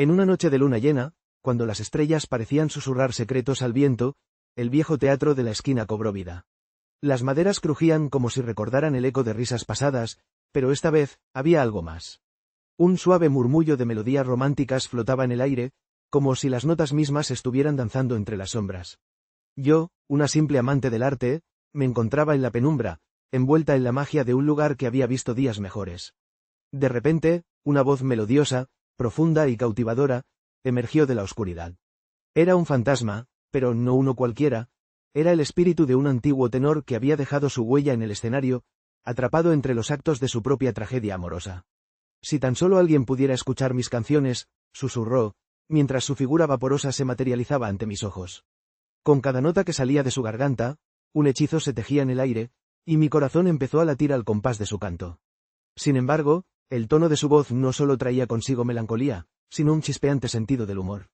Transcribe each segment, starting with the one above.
En una noche de luna llena, cuando las estrellas parecían susurrar secretos al viento, el viejo teatro de la esquina cobró vida. Las maderas crujían como si recordaran el eco de risas pasadas, pero esta vez, había algo más. Un suave murmullo de melodías románticas flotaba en el aire, como si las notas mismas estuvieran danzando entre las sombras. Yo, una simple amante del arte, me encontraba en la penumbra, envuelta en la magia de un lugar que había visto días mejores. De repente, una voz melodiosa, profunda y cautivadora, emergió de la oscuridad. Era un fantasma, pero no uno cualquiera, era el espíritu de un antiguo tenor que había dejado su huella en el escenario, atrapado entre los actos de su propia tragedia amorosa. Si tan solo alguien pudiera escuchar mis canciones, susurró, mientras su figura vaporosa se materializaba ante mis ojos. Con cada nota que salía de su garganta, un hechizo se tejía en el aire, y mi corazón empezó a latir al compás de su canto. Sin embargo, el tono de su voz no solo traía consigo melancolía, sino un chispeante sentido del humor.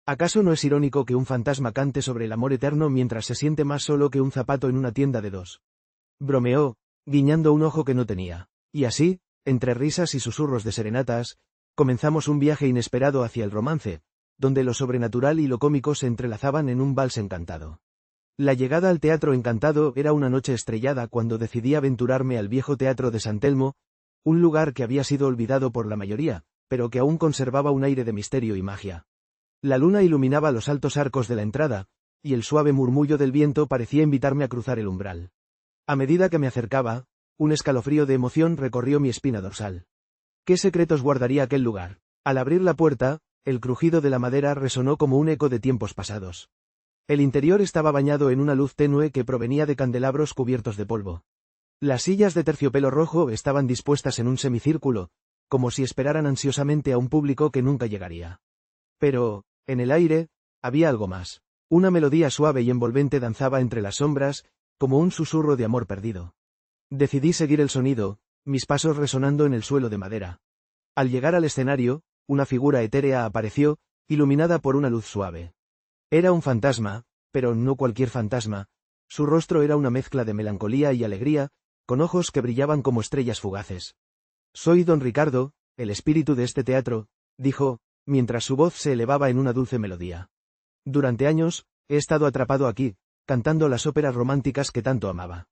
¿Acaso no es irónico que un fantasma cante sobre el amor eterno mientras se siente más solo que un zapato en una tienda de dos? Bromeó, guiñando un ojo que no tenía. Y así, entre risas y susurros de serenatas, comenzamos un viaje inesperado hacia el romance, donde lo sobrenatural y lo cómico se entrelazaban en un vals encantado. La llegada al Teatro Encantado era una noche estrellada cuando decidí aventurarme al viejo teatro de San Telmo, un lugar que había sido olvidado por la mayoría, pero que aún conservaba un aire de misterio y magia. La luna iluminaba los altos arcos de la entrada, y el suave murmullo del viento parecía invitarme a cruzar el umbral. A medida que me acercaba, un escalofrío de emoción recorrió mi espina dorsal. ¿Qué secretos guardaría aquel lugar? Al abrir la puerta, el crujido de la madera resonó como un eco de tiempos pasados. El interior estaba bañado en una luz tenue que provenía de candelabros cubiertos de polvo. Las sillas de terciopelo rojo estaban dispuestas en un semicírculo, como si esperaran ansiosamente a un público que nunca llegaría. Pero, en el aire, había algo más. Una melodía suave y envolvente danzaba entre las sombras, como un susurro de amor perdido. Decidí seguir el sonido, mis pasos resonando en el suelo de madera. Al llegar al escenario, una figura etérea apareció, iluminada por una luz suave. Era un fantasma, pero no cualquier fantasma. Su rostro era una mezcla de melancolía y alegría, con ojos que brillaban como estrellas fugaces. «Soy don Ricardo, el espíritu de este teatro», dijo, mientras su voz se elevaba en una dulce melodía. «Durante años, he estado atrapado aquí, cantando las óperas románticas que tanto amaba.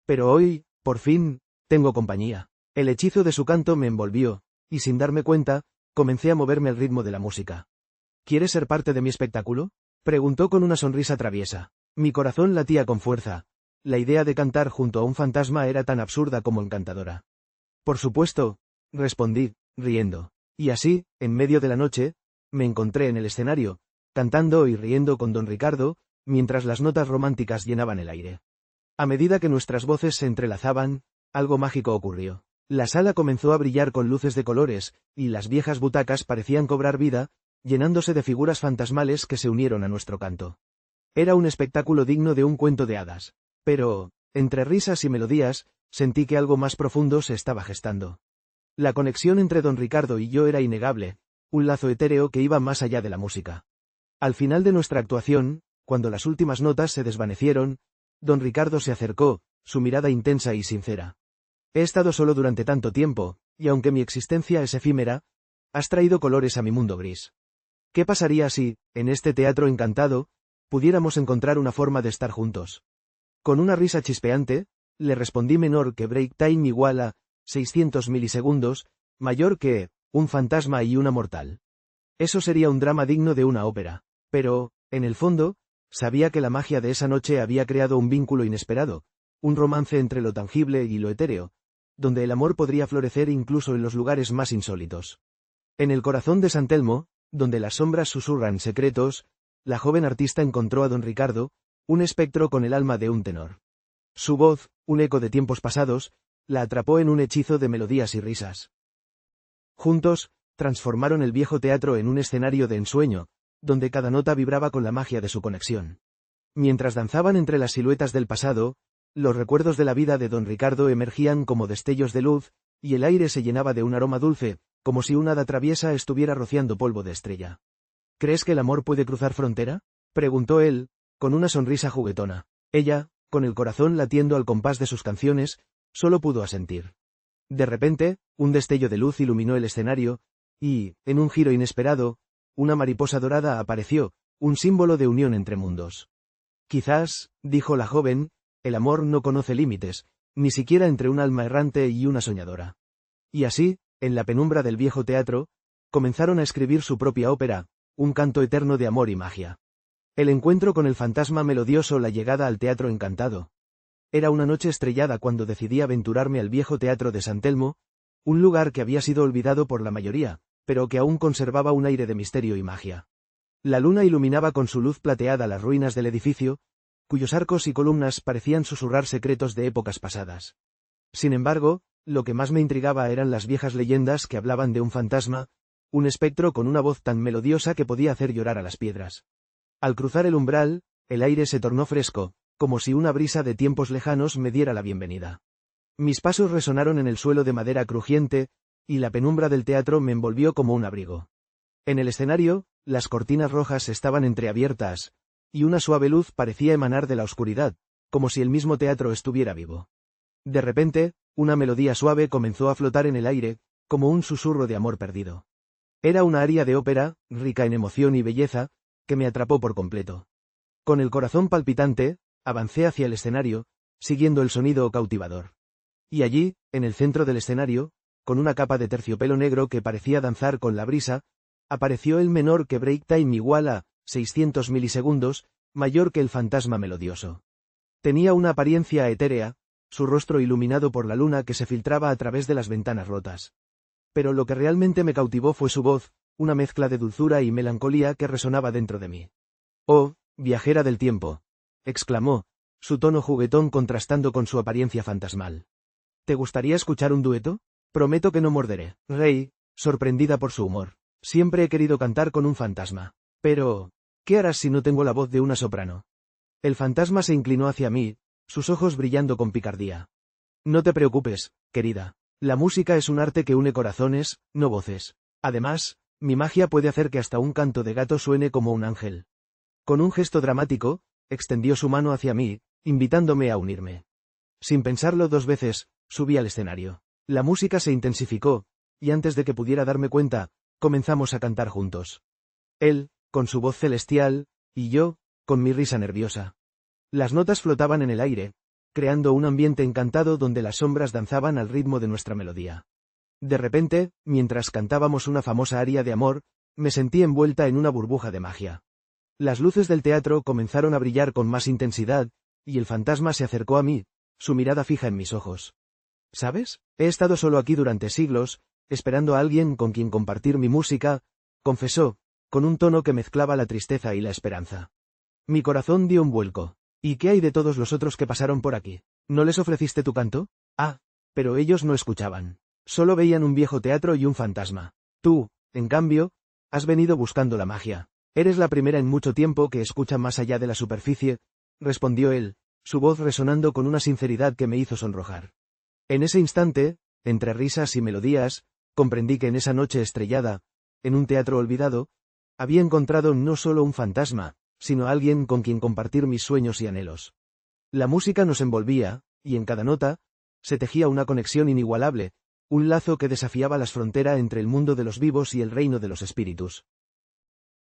Pero hoy, por fin, tengo compañía». El hechizo de su canto me envolvió, y sin darme cuenta, comencé a moverme al ritmo de la música. «¿Quieres ser parte de mi espectáculo?», preguntó con una sonrisa traviesa. Mi corazón latía con fuerza. La idea de cantar junto a un fantasma era tan absurda como encantadora. «Por supuesto», respondí, riendo. Y así, en medio de la noche, me encontré en el escenario, cantando y riendo con don Ricardo, mientras las notas románticas llenaban el aire. A medida que nuestras voces se entrelazaban, algo mágico ocurrió. La sala comenzó a brillar con luces de colores, y las viejas butacas parecían cobrar vida, llenándose de figuras fantasmales que se unieron a nuestro canto. Era un espectáculo digno de un cuento de hadas. Pero, entre risas y melodías, sentí que algo más profundo se estaba gestando. La conexión entre don Ricardo y yo era innegable, un lazo etéreo que iba más allá de la música. Al final de nuestra actuación, cuando las últimas notas se desvanecieron, don Ricardo se acercó, su mirada intensa y sincera. «He estado solo durante tanto tiempo, y aunque mi existencia es efímera, has traído colores a mi mundo gris. ¿Qué pasaría si, en este teatro encantado, pudiéramos encontrar una forma de estar juntos?» Con una risa chispeante, le respondí menor que break time igual a 600 milisegundos, mayor que un fantasma y una mortal. Eso sería un drama digno de una ópera. Pero, en el fondo, sabía que la magia de esa noche había creado un vínculo inesperado, un romance entre lo tangible y lo etéreo, donde el amor podría florecer incluso en los lugares más insólitos. En el corazón de San Telmo, donde las sombras susurran secretos, la joven artista encontró a don Ricardo, un espectro con el alma de un tenor. Su voz, un eco de tiempos pasados, la atrapó en un hechizo de melodías y risas. Juntos, transformaron el viejo teatro en un escenario de ensueño, donde cada nota vibraba con la magia de su conexión. Mientras danzaban entre las siluetas del pasado, los recuerdos de la vida de don Ricardo emergían como destellos de luz, y el aire se llenaba de un aroma dulce, como si una hada traviesa estuviera rociando polvo de estrella. «¿Crees que el amor puede cruzar frontera?», preguntó él, con una sonrisa juguetona. Ella, con el corazón latiendo al compás de sus canciones, solo pudo asentir. De repente, un destello de luz iluminó el escenario, y, en un giro inesperado, una mariposa dorada apareció, un símbolo de unión entre mundos. Quizás, dijo la joven, el amor no conoce límites, ni siquiera entre un alma errante y una soñadora. Y así, en la penumbra del viejo teatro, comenzaron a escribir su propia ópera, un canto eterno de amor y magia. El encuentro con el fantasma melodioso, la llegada al teatro encantado. Era una noche estrellada cuando decidí aventurarme al viejo teatro de San Telmo, un lugar que había sido olvidado por la mayoría, pero que aún conservaba un aire de misterio y magia. La luna iluminaba con su luz plateada las ruinas del edificio, cuyos arcos y columnas parecían susurrar secretos de épocas pasadas. Sin embargo, lo que más me intrigaba eran las viejas leyendas que hablaban de un fantasma, un espectro con una voz tan melodiosa que podía hacer llorar a las piedras. Al cruzar el umbral, el aire se tornó fresco, como si una brisa de tiempos lejanos me diera la bienvenida. Mis pasos resonaron en el suelo de madera crujiente, y la penumbra del teatro me envolvió como un abrigo. En el escenario, las cortinas rojas estaban entreabiertas, y una suave luz parecía emanar de la oscuridad, como si el mismo teatro estuviera vivo. De repente, una melodía suave comenzó a flotar en el aire, como un susurro de amor perdido. Era una aria de ópera, rica en emoción y belleza, que me atrapó por completo. Con el corazón palpitante, avancé hacia el escenario, siguiendo el sonido cautivador. Y allí, en el centro del escenario, con una capa de terciopelo negro que parecía danzar con la brisa, apareció el menor que break time igual a 600 milisegundos, mayor que el fantasma melodioso. Tenía una apariencia etérea, su rostro iluminado por la luna que se filtraba a través de las ventanas rotas. Pero lo que realmente me cautivó fue su voz, una mezcla de dulzura y melancolía que resonaba dentro de mí. «Oh, viajera del tiempo», exclamó, su tono juguetón contrastando con su apariencia fantasmal. «¿Te gustaría escuchar un dueto? Prometo que no morderé». Rey, sorprendida por su humor. «Siempre he querido cantar con un fantasma. Pero, ¿qué harás si no tengo la voz de una soprano?» El fantasma se inclinó hacia mí, sus ojos brillando con picardía. «No te preocupes, querida. La música es un arte que une corazones, no voces. Además, mi magia puede hacer que hasta un canto de gato suene como un ángel». Con un gesto dramático, extendió su mano hacia mí, invitándome a unirme. Sin pensarlo dos veces, subí al escenario. La música se intensificó, y antes de que pudiera darme cuenta, comenzamos a cantar juntos. Él, con su voz celestial, y yo, con mi risa nerviosa. Las notas flotaban en el aire, creando un ambiente encantado donde las sombras danzaban al ritmo de nuestra melodía. De repente, mientras cantábamos una famosa aria de amor, me sentí envuelta en una burbuja de magia. Las luces del teatro comenzaron a brillar con más intensidad, y el fantasma se acercó a mí, su mirada fija en mis ojos. «¿Sabes? He estado solo aquí durante siglos, esperando a alguien con quien compartir mi música», confesó, con un tono que mezclaba la tristeza y la esperanza. Mi corazón dio un vuelco. «¿Y qué hay de todos los otros que pasaron por aquí? ¿No les ofreciste tu canto?» «Ah, pero ellos no escuchaban. Solo veían un viejo teatro y un fantasma. Tú, en cambio, has venido buscando la magia. Eres la primera en mucho tiempo que escucha más allá de la superficie», respondió él, su voz resonando con una sinceridad que me hizo sonrojar. En ese instante, entre risas y melodías, comprendí que en esa noche estrellada, en un teatro olvidado, había encontrado no solo un fantasma, sino alguien con quien compartir mis sueños y anhelos. La música nos envolvía, y en cada nota, se tejía una conexión inigualable, un lazo que desafiaba las fronteras entre el mundo de los vivos y el reino de los espíritus.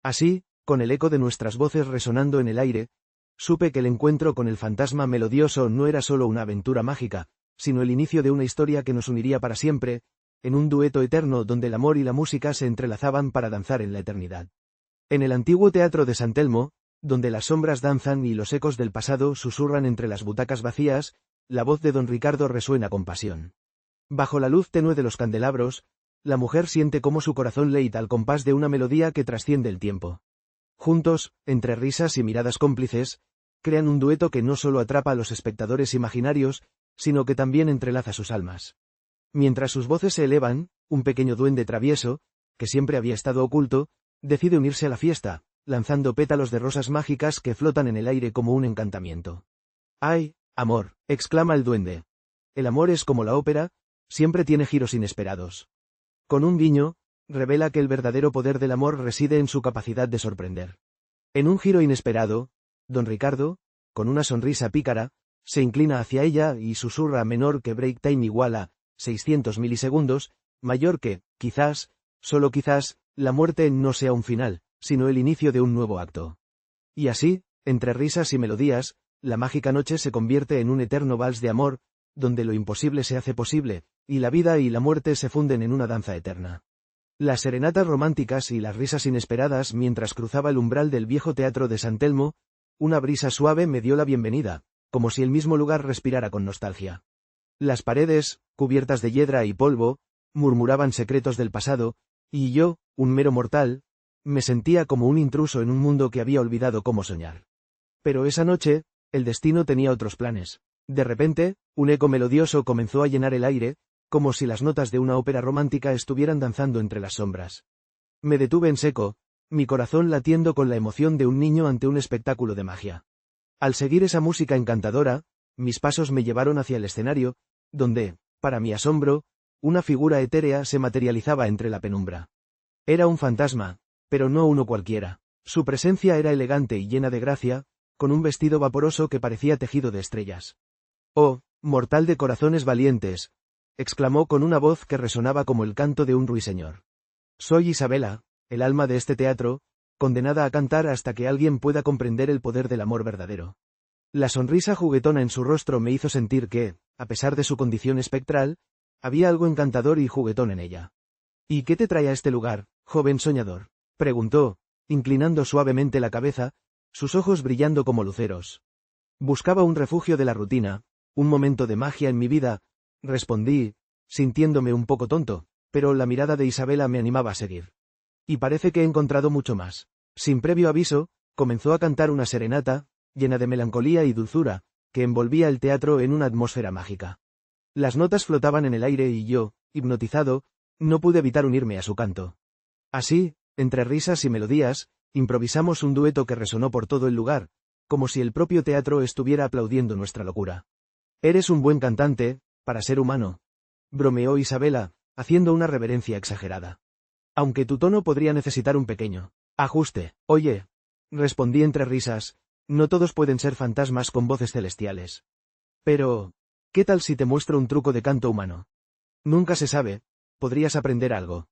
Así, con el eco de nuestras voces resonando en el aire, supe que el encuentro con el fantasma melodioso no era solo una aventura mágica, sino el inicio de una historia que nos uniría para siempre, en un dueto eterno donde el amor y la música se entrelazaban para danzar en la eternidad. En el antiguo teatro de San Telmo, donde las sombras danzan y los ecos del pasado susurran entre las butacas vacías, la voz de don Ricardo resuena con pasión. Bajo la luz tenue de los candelabros, la mujer siente cómo su corazón leita al compás de una melodía que trasciende el tiempo. Juntos, entre risas y miradas cómplices, crean un dueto que no solo atrapa a los espectadores imaginarios, sino que también entrelaza sus almas. Mientras sus voces se elevan, un pequeño duende travieso, que siempre había estado oculto, decide unirse a la fiesta, lanzando pétalos de rosas mágicas que flotan en el aire como un encantamiento. «¡Ay, amor!», exclama el duende. «El amor es como la ópera, siempre tiene giros inesperados». Con un guiño, revela que el verdadero poder del amor reside en su capacidad de sorprender. En un giro inesperado, don Ricardo, con una sonrisa pícara, se inclina hacia ella y susurra menor que break time igual a 600 milisegundos, mayor que, quizás, solo quizás, la muerte no sea un final, sino el inicio de un nuevo acto. Y así, entre risas y melodías, la mágica noche se convierte en un eterno vals de amor, donde lo imposible se hace posible, y la vida y la muerte se funden en una danza eterna. Las serenatas románticas y las risas inesperadas mientras cruzaba el umbral del viejo teatro de San Telmo, una brisa suave me dio la bienvenida, como si el mismo lugar respirara con nostalgia. Las paredes, cubiertas de hiedra y polvo, murmuraban secretos del pasado, y yo, un mero mortal, me sentía como un intruso en un mundo que había olvidado cómo soñar. Pero esa noche, el destino tenía otros planes. De repente, un eco melodioso comenzó a llenar el aire, como si las notas de una ópera romántica estuvieran danzando entre las sombras. Me detuve en seco, mi corazón latiendo con la emoción de un niño ante un espectáculo de magia. Al seguir esa música encantadora, mis pasos me llevaron hacia el escenario, donde, para mi asombro, una figura etérea se materializaba entre la penumbra. Era un fantasma, pero no uno cualquiera. Su presencia era elegante y llena de gracia, con un vestido vaporoso que parecía tejido de estrellas. «Oh, mortal de corazones valientes», exclamó con una voz que resonaba como el canto de un ruiseñor. «Soy Isabela, el alma de este teatro, condenada a cantar hasta que alguien pueda comprender el poder del amor verdadero». La sonrisa juguetona en su rostro me hizo sentir que, a pesar de su condición espectral, había algo encantador y juguetón en ella. «¿Y qué te trae a este lugar, joven soñador?», preguntó, inclinando suavemente la cabeza, sus ojos brillando como luceros. «Buscaba un refugio de la rutina, un momento de magia en mi vida», respondí, sintiéndome un poco tonto, pero la mirada de Isabela me animaba a seguir. «Y parece que he encontrado mucho más». Sin previo aviso, comenzó a cantar una serenata, llena de melancolía y dulzura, que envolvía el teatro en una atmósfera mágica. Las notas flotaban en el aire y yo, hipnotizado, no pude evitar unirme a su canto. Así, entre risas y melodías, improvisamos un dueto que resonó por todo el lugar, como si el propio teatro estuviera aplaudiendo nuestra locura. «Eres un buen cantante, para ser humano», bromeó Isabela, haciendo una reverencia exagerada. «Aunque tu tono podría necesitar un pequeño ajuste». «Oye», respondí entre risas, «no todos pueden ser fantasmas con voces celestiales». «Pero, ¿qué tal si te muestro un truco de canto humano? Nunca se sabe, podrías aprender algo».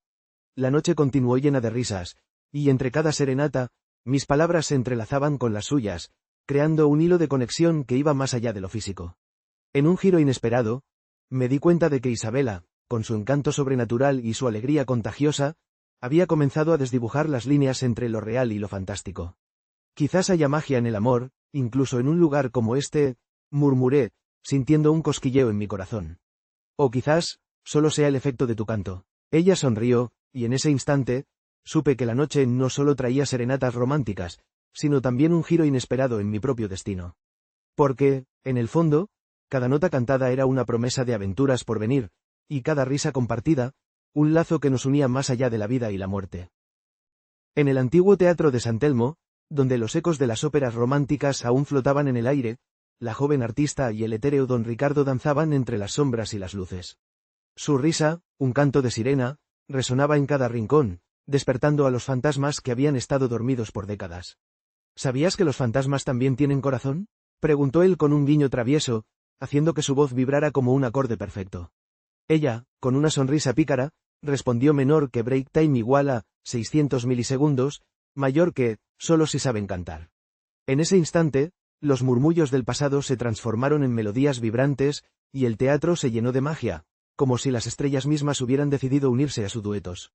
La noche continuó llena de risas, y entre cada serenata, mis palabras se entrelazaban con las suyas, creando un hilo de conexión que iba más allá de lo físico. En un giro inesperado, me di cuenta de que Isabela, con su encanto sobrenatural y su alegría contagiosa, había comenzado a desdibujar las líneas entre lo real y lo fantástico. «Quizás haya magia en el amor, incluso en un lugar como este», murmuré, sintiendo un cosquilleo en mi corazón. «O quizás, solo sea el efecto de tu canto». Ella sonrió, y en ese instante, supe que la noche no solo traía serenatas románticas, sino también un giro inesperado en mi propio destino. Porque, en el fondo, cada nota cantada era una promesa de aventuras por venir, y cada risa compartida, un lazo que nos unía más allá de la vida y la muerte. En el antiguo teatro de San Telmo, donde los ecos de las óperas románticas aún flotaban en el aire, la joven artista y el etéreo don Ricardo danzaban entre las sombras y las luces. Su risa, un canto de sirena, resonaba en cada rincón, despertando a los fantasmas que habían estado dormidos por décadas. «¿Sabías que los fantasmas también tienen corazón?», preguntó él con un guiño travieso, haciendo que su voz vibrara como un acorde perfecto. Ella, con una sonrisa pícara, respondió menor que break time igual a 600 milisegundos, mayor que solo si saben cantar. En ese instante, los murmullos del pasado se transformaron en melodías vibrantes, y el teatro se llenó de magia, como si las estrellas mismas hubieran decidido unirse a sus duetos.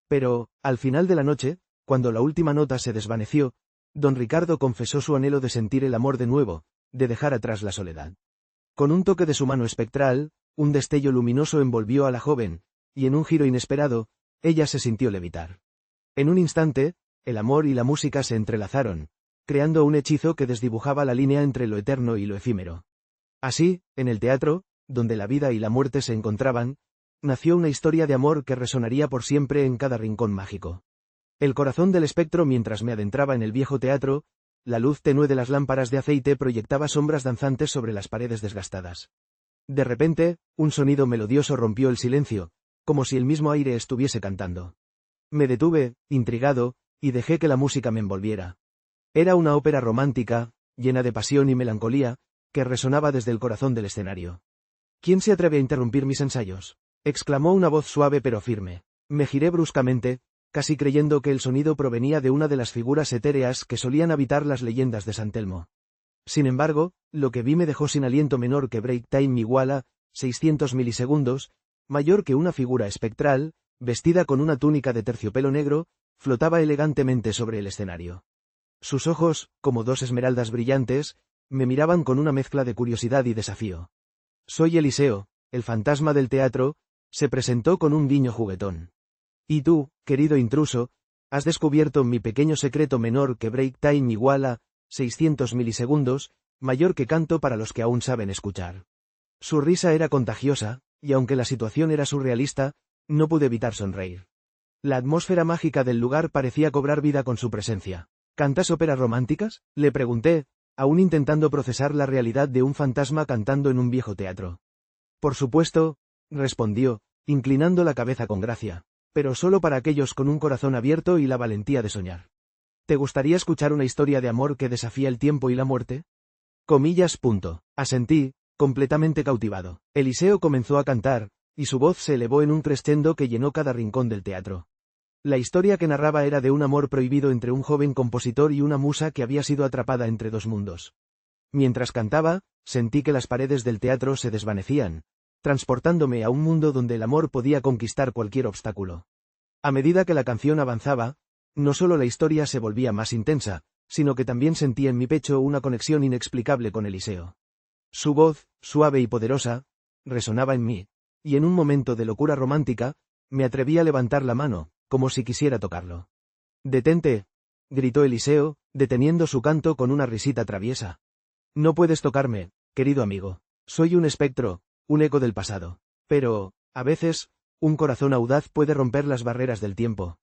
Pero, al final de la noche, cuando la última nota se desvaneció, don Ricardo confesó su anhelo de sentir el amor de nuevo, de dejar atrás la soledad. Con un toque de su mano espectral, un destello luminoso envolvió a la joven, y en un giro inesperado, ella se sintió levitar. En un instante, el amor y la música se entrelazaron, creando un hechizo que desdibujaba la línea entre lo eterno y lo efímero. Así, en el teatro, donde la vida y la muerte se encontraban, nació una historia de amor que resonaría por siempre en cada rincón mágico. El corazón del espectro mientras me adentraba en el viejo teatro, la luz tenue de las lámparas de aceite proyectaba sombras danzantes sobre las paredes desgastadas. De repente, un sonido melodioso rompió el silencio, como si el mismo aire estuviese cantando. Me detuve, intrigado, y dejé que la música me envolviera. Era una ópera romántica, llena de pasión y melancolía, que resonaba desde el corazón del escenario. «¿Quién se atreve a interrumpir mis ensayos?», exclamó una voz suave pero firme. Me giré bruscamente, casi creyendo que el sonido provenía de una de las figuras etéreas que solían habitar las leyendas de San Telmo. Sin embargo, lo que vi me dejó sin aliento menor que Break Time iguala, 600 milisegundos, mayor que una figura espectral, vestida con una túnica de terciopelo negro, flotaba elegantemente sobre el escenario. Sus ojos, como dos esmeraldas brillantes, me miraban con una mezcla de curiosidad y desafío. Soy Eliseo, el fantasma del teatro, se presentó con un guiño juguetón. Y tú, querido intruso, has descubierto mi pequeño secreto menor que Break Time iguala, 600 milisegundos, mayor que canto para los que aún saben escuchar. Su risa era contagiosa, y aunque la situación era surrealista, no pude evitar sonreír. La atmósfera mágica del lugar parecía cobrar vida con su presencia. ¿Cantas óperas románticas?, le pregunté, aún intentando procesar la realidad de un fantasma cantando en un viejo teatro. Por supuesto, respondió, inclinando la cabeza con gracia, pero solo para aquellos con un corazón abierto y la valentía de soñar. ¿Te gustaría escuchar una historia de amor que desafía el tiempo y la muerte? Asentí, completamente cautivado. Eliseo comenzó a cantar, y su voz se elevó en un crescendo que llenó cada rincón del teatro. La historia que narraba era de un amor prohibido entre un joven compositor y una musa que había sido atrapada entre dos mundos. Mientras cantaba, sentí que las paredes del teatro se desvanecían, transportándome a un mundo donde el amor podía conquistar cualquier obstáculo. A medida que la canción avanzaba, no solo la historia se volvía más intensa, sino que también sentí en mi pecho una conexión inexplicable con Eliseo. Su voz, suave y poderosa, resonaba en mí, y en un momento de locura romántica, me atreví a levantar la mano, como si quisiera tocarlo. «Detente», gritó Eliseo, deteniendo su canto con una risita traviesa. «No puedes tocarme, querido amigo. Soy un espectro, un eco del pasado. Pero, a veces, un corazón audaz puede romper las barreras del tiempo».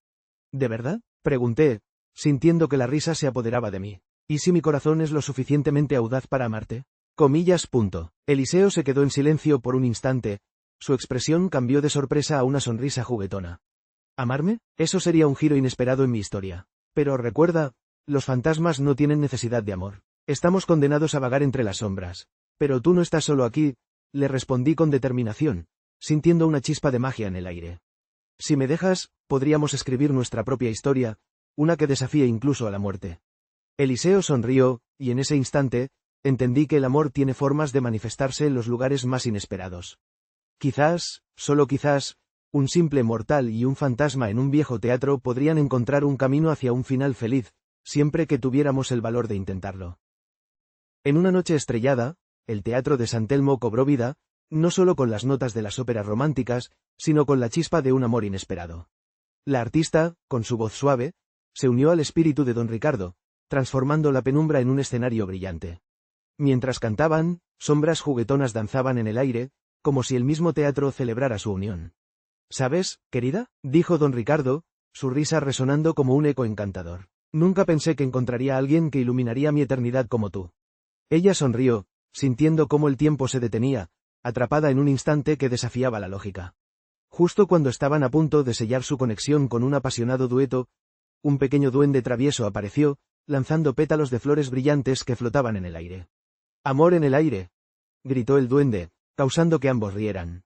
«¿De verdad?», pregunté, sintiendo que la risa se apoderaba de mí. «¿Y si mi corazón es lo suficientemente audaz para amarte?». Eliseo se quedó en silencio por un instante, su expresión cambió de sorpresa a una sonrisa juguetona. ¿Amarme? Eso sería un giro inesperado en mi historia. Pero recuerda, los fantasmas no tienen necesidad de amor. Estamos condenados a vagar entre las sombras. Pero tú no estás solo aquí, le respondí con determinación, sintiendo una chispa de magia en el aire. Si me dejas, podríamos escribir nuestra propia historia, una que desafíe incluso a la muerte. Eliseo sonrió, y en ese instante, entendí que el amor tiene formas de manifestarse en los lugares más inesperados. Quizás, solo quizás, un simple mortal y un fantasma en un viejo teatro podrían encontrar un camino hacia un final feliz, siempre que tuviéramos el valor de intentarlo. En una noche estrellada, el teatro de San Telmo cobró vida, no solo con las notas de las óperas románticas, sino con la chispa de un amor inesperado. La artista, con su voz suave, se unió al espíritu de don Ricardo, transformando la penumbra en un escenario brillante. Mientras cantaban, sombras juguetonas danzaban en el aire, como si el mismo teatro celebrara su unión. ¿Sabes, querida?, dijo don Ricardo, su risa resonando como un eco encantador. Nunca pensé que encontraría a alguien que iluminaría mi eternidad como tú. Ella sonrió, sintiendo cómo el tiempo se detenía, atrapada en un instante que desafiaba la lógica. Justo cuando estaban a punto de sellar su conexión con un apasionado dueto, un pequeño duende travieso apareció, lanzando pétalos de flores brillantes que flotaban en el aire. «¡Amor en el aire!», gritó el duende, causando que ambos rieran.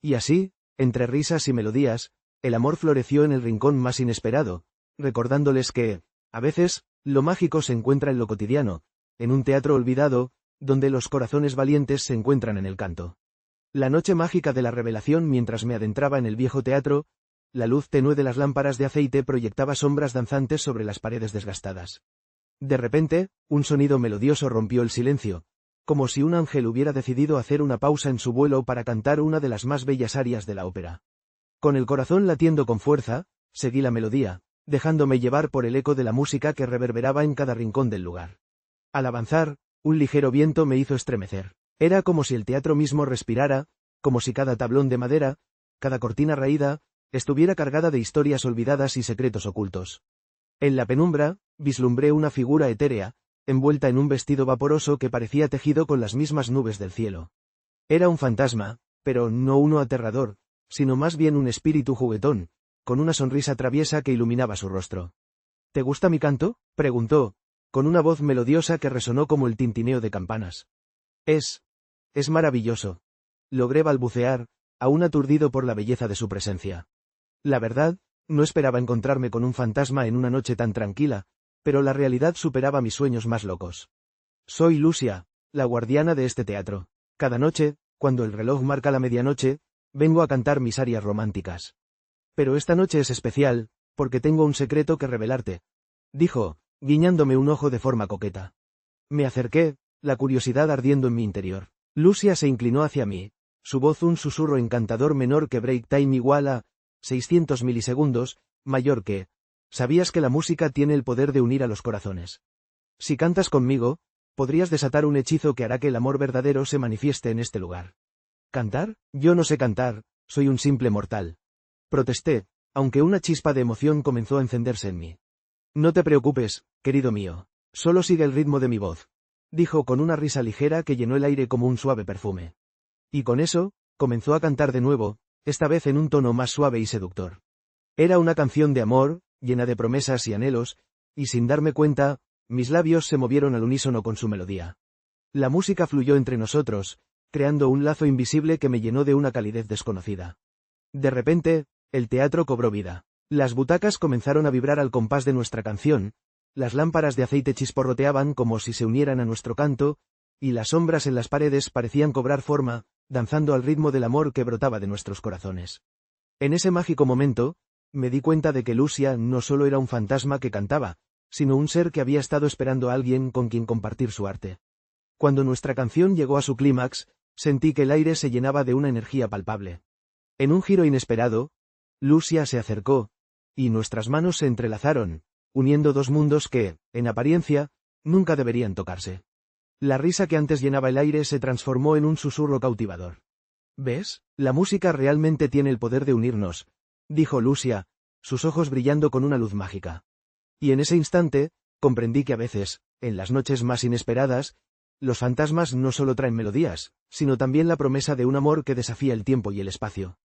Y así, entre risas y melodías, el amor floreció en el rincón más inesperado, recordándoles que, a veces, lo mágico se encuentra en lo cotidiano, en un teatro olvidado, donde los corazones valientes se encuentran en el canto. La noche mágica de la revelación mientras me adentraba en el viejo teatro, la luz tenue de las lámparas de aceite proyectaba sombras danzantes sobre las paredes desgastadas. De repente, un sonido melodioso rompió el silencio, como si un ángel hubiera decidido hacer una pausa en su vuelo para cantar una de las más bellas arias de la ópera. Con el corazón latiendo con fuerza, seguí la melodía, dejándome llevar por el eco de la música que reverberaba en cada rincón del lugar. Al avanzar, un ligero viento me hizo estremecer. Era como si el teatro mismo respirara, como si cada tablón de madera, cada cortina raída, estuviera cargada de historias olvidadas y secretos ocultos. En la penumbra, vislumbré una figura etérea, envuelta en un vestido vaporoso que parecía tejido con las mismas nubes del cielo. Era un fantasma, pero no uno aterrador, sino más bien un espíritu juguetón, con una sonrisa traviesa que iluminaba su rostro. «¿Te gusta mi canto?», preguntó, con una voz melodiosa que resonó como el tintineo de campanas. Es maravilloso. Logré balbucear, aún aturdido por la belleza de su presencia. La verdad, No esperaba encontrarme con un fantasma en una noche tan tranquila, pero la realidad superaba mis sueños más locos. Soy Lucia, la guardiana de este teatro. Cada noche, cuando el reloj marca la medianoche, vengo a cantar mis arias románticas. Pero esta noche es especial, porque tengo un secreto que revelarte, dijo, guiñándome un ojo de forma coqueta. Me acerqué, la curiosidad ardiendo en mi interior. Lucia se inclinó hacia mí, su voz un susurro encantador menor que break time igual a 600 milisegundos, mayor que... ¿Sabías que la música tiene el poder de unir a los corazones? Si cantas conmigo, podrías desatar un hechizo que hará que el amor verdadero se manifieste en este lugar. ¿Cantar? Yo no sé cantar, soy un simple mortal. Protesté, aunque una chispa de emoción comenzó a encenderse en mí. No te preocupes, querido mío, solo sigue el ritmo de mi voz, dijo con una risa ligera que llenó el aire como un suave perfume. Y con eso, comenzó a cantar de nuevo, esta vez en un tono más suave y seductor. Era una canción de amor, llena de promesas y anhelos, y sin darme cuenta, mis labios se movieron al unísono con su melodía. La música fluyó entre nosotros, creando un lazo invisible que me llenó de una calidez desconocida. De repente, el teatro cobró vida. Las butacas comenzaron a vibrar al compás de nuestra canción, las lámparas de aceite chisporroteaban como si se unieran a nuestro canto, y las sombras en las paredes parecían cobrar forma, danzando al ritmo del amor que brotaba de nuestros corazones. En ese mágico momento, me di cuenta de que Lucia no solo era un fantasma que cantaba, sino un ser que había estado esperando a alguien con quien compartir su arte. Cuando nuestra canción llegó a su clímax, sentí que el aire se llenaba de una energía palpable. En un giro inesperado, Lucia se acercó, y nuestras manos se entrelazaron, uniendo dos mundos que, en apariencia, nunca deberían tocarse. La risa que antes llenaba el aire se transformó en un susurro cautivador. ¿Ves? La música realmente tiene el poder de unirnos, dijo Lucia, sus ojos brillando con una luz mágica. Y en ese instante, comprendí que a veces, en las noches más inesperadas, los fantasmas no solo traen melodías, sino también la promesa de un amor que desafía el tiempo y el espacio.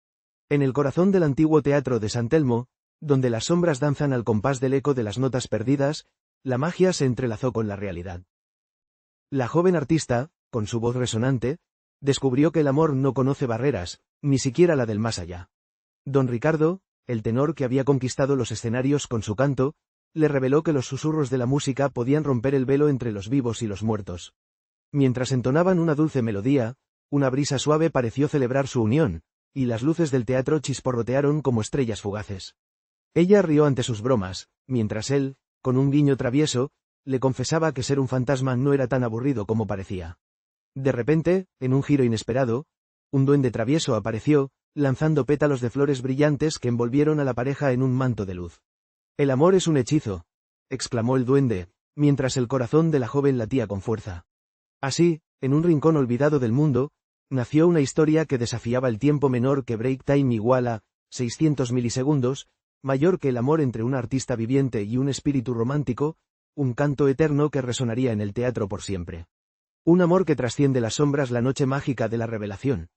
En el corazón del antiguo teatro de San Telmo, donde las sombras danzan al compás del eco de las notas perdidas, la magia se entrelazó con la realidad. La joven artista, con su voz resonante, descubrió que el amor no conoce barreras, ni siquiera la del más allá. Don Ricardo, el tenor que había conquistado los escenarios con su canto, le reveló que los susurros de la música podían romper el velo entre los vivos y los muertos. Mientras entonaban una dulce melodía, una brisa suave pareció celebrar su unión, y las luces del teatro chisporrotearon como estrellas fugaces. Ella rió ante sus bromas, mientras él, con un guiño travieso, le confesaba que ser un fantasma no era tan aburrido como parecía. De repente, en un giro inesperado, un duende travieso apareció, lanzando pétalos de flores brillantes que envolvieron a la pareja en un manto de luz. «El amor es un hechizo», exclamó el duende, mientras el corazón de la joven latía con fuerza. Así, en un rincón olvidado del mundo, nació una historia que desafiaba el tiempo menor que break time igual a 600 milisegundos, mayor que el amor entre un artista viviente y un espíritu romántico, un canto eterno que resonaría en el teatro por siempre. Un amor que trasciende las sombras, la noche mágica de la revelación.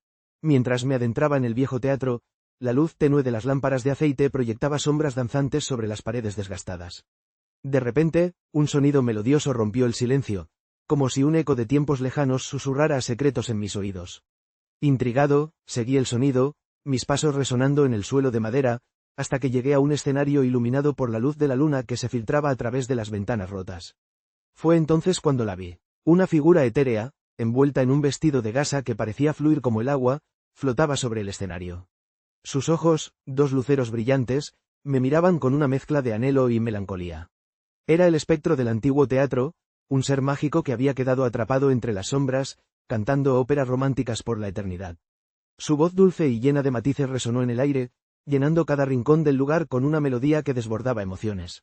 Mientras me adentraba en el viejo teatro, la luz tenue de las lámparas de aceite proyectaba sombras danzantes sobre las paredes desgastadas. De repente, un sonido melodioso rompió el silencio, como si un eco de tiempos lejanos susurrara secretos en mis oídos. Intrigado, seguí el sonido, mis pasos resonando en el suelo de madera, hasta que llegué a un escenario iluminado por la luz de la luna que se filtraba a través de las ventanas rotas. Fue entonces cuando la vi. Una figura etérea, envuelta en un vestido de gasa que parecía fluir como el agua, flotaba sobre el escenario. Sus ojos, dos luceros brillantes, me miraban con una mezcla de anhelo y melancolía. Era el espectro del antiguo teatro, un ser mágico que había quedado atrapado entre las sombras, cantando óperas románticas por la eternidad. Su voz dulce y llena de matices resonó en el aire, llenando cada rincón del lugar con una melodía que desbordaba emociones.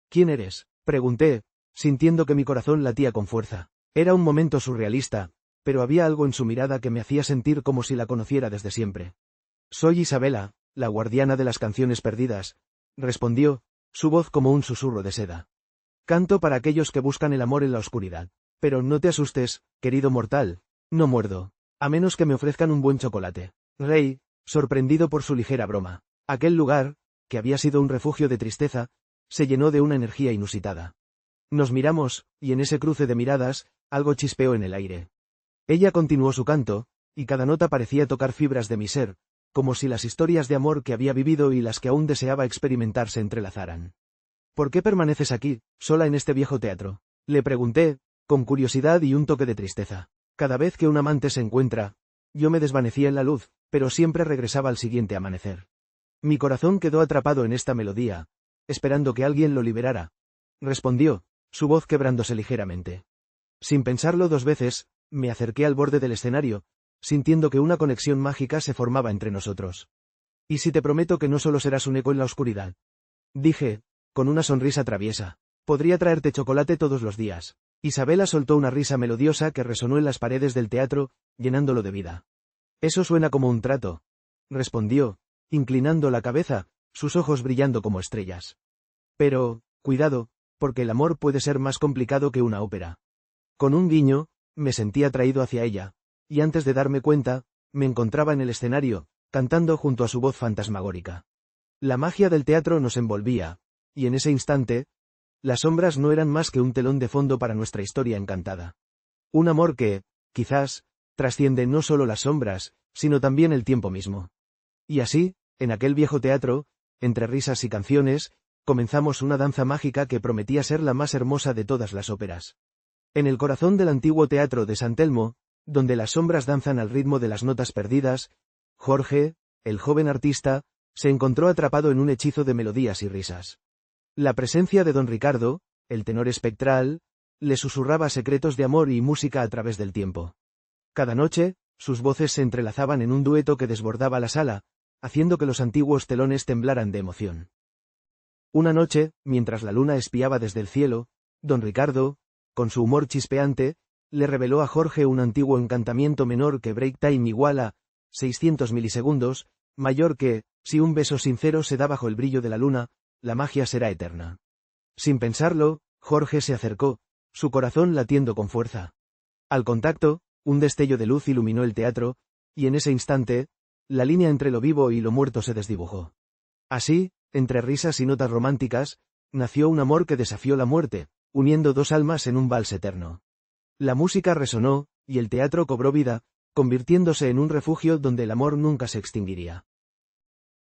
«¿Quién eres?», pregunté, sintiendo que mi corazón latía con fuerza. Era un momento surrealista, pero había algo en su mirada que me hacía sentir como si la conociera desde siempre. «Soy Isabela, la guardiana de las canciones perdidas», respondió, su voz como un susurro de seda. «Canto para aquellos que buscan el amor en la oscuridad. Pero no te asustes, querido mortal, no muerdo, a menos que me ofrezcan un buen chocolate». Rey, sorprendido por su ligera broma. Aquel lugar, que había sido un refugio de tristeza, se llenó de una energía inusitada. Nos miramos, y en ese cruce de miradas, algo chispeó en el aire. Ella continuó su canto, y cada nota parecía tocar fibras de mi ser, como si las historias de amor que había vivido y las que aún deseaba experimentar se entrelazaran. ¿Por qué permaneces aquí, sola en este viejo teatro? Le pregunté, con curiosidad y un toque de tristeza. Cada vez que un amante se encuentra, yo me desvanecía en la luz, pero siempre regresaba al siguiente amanecer. Mi corazón quedó atrapado en esta melodía, esperando que alguien lo liberara. Respondió, su voz quebrándose ligeramente. Sin pensarlo dos veces, me acerqué al borde del escenario, sintiendo que una conexión mágica se formaba entre nosotros. ¿Y si te prometo que no solo serás un eco en la oscuridad? Dije, con una sonrisa traviesa. Podría traerte chocolate todos los días. Isabela soltó una risa melodiosa que resonó en las paredes del teatro, llenándolo de vida. Eso suena como un trato, respondió, inclinando la cabeza, sus ojos brillando como estrellas. Pero, cuidado, porque el amor puede ser más complicado que una ópera. Con un guiño, me sentí atraído hacia ella, y antes de darme cuenta, me encontraba en el escenario, cantando junto a su voz fantasmagórica. La magia del teatro nos envolvía, y en ese instante, las sombras no eran más que un telón de fondo para nuestra historia encantada. Un amor que, quizás, trasciende no solo las sombras, sino también el tiempo mismo. Y así, en aquel viejo teatro, entre risas y canciones, comenzamos una danza mágica que prometía ser la más hermosa de todas las óperas. En el corazón del antiguo teatro de San Telmo, donde las sombras danzan al ritmo de las notas perdidas, Jorge, el joven artista, se encontró atrapado en un hechizo de melodías y risas. La presencia de don Ricardo, el tenor espectral, le susurraba secretos de amor y música a través del tiempo. Cada noche, sus voces se entrelazaban en un dueto que desbordaba la sala, haciendo que los antiguos telones temblaran de emoción. Una noche, mientras la luna espiaba desde el cielo, don Ricardo, con su humor chispeante, le reveló a Jorge un antiguo encantamiento menor que break time igual a 600 milisegundos, mayor que, si un beso sincero se da bajo el brillo de la luna, la magia será eterna. Sin pensarlo, Jorge se acercó, su corazón latiendo con fuerza. Al contacto, un destello de luz iluminó el teatro, y en ese instante, la línea entre lo vivo y lo muerto se desdibujó. Así, entre risas y notas románticas, nació un amor que desafió la muerte, uniendo dos almas en un vals eterno. La música resonó, y el teatro cobró vida, convirtiéndose en un refugio donde el amor nunca se extinguiría.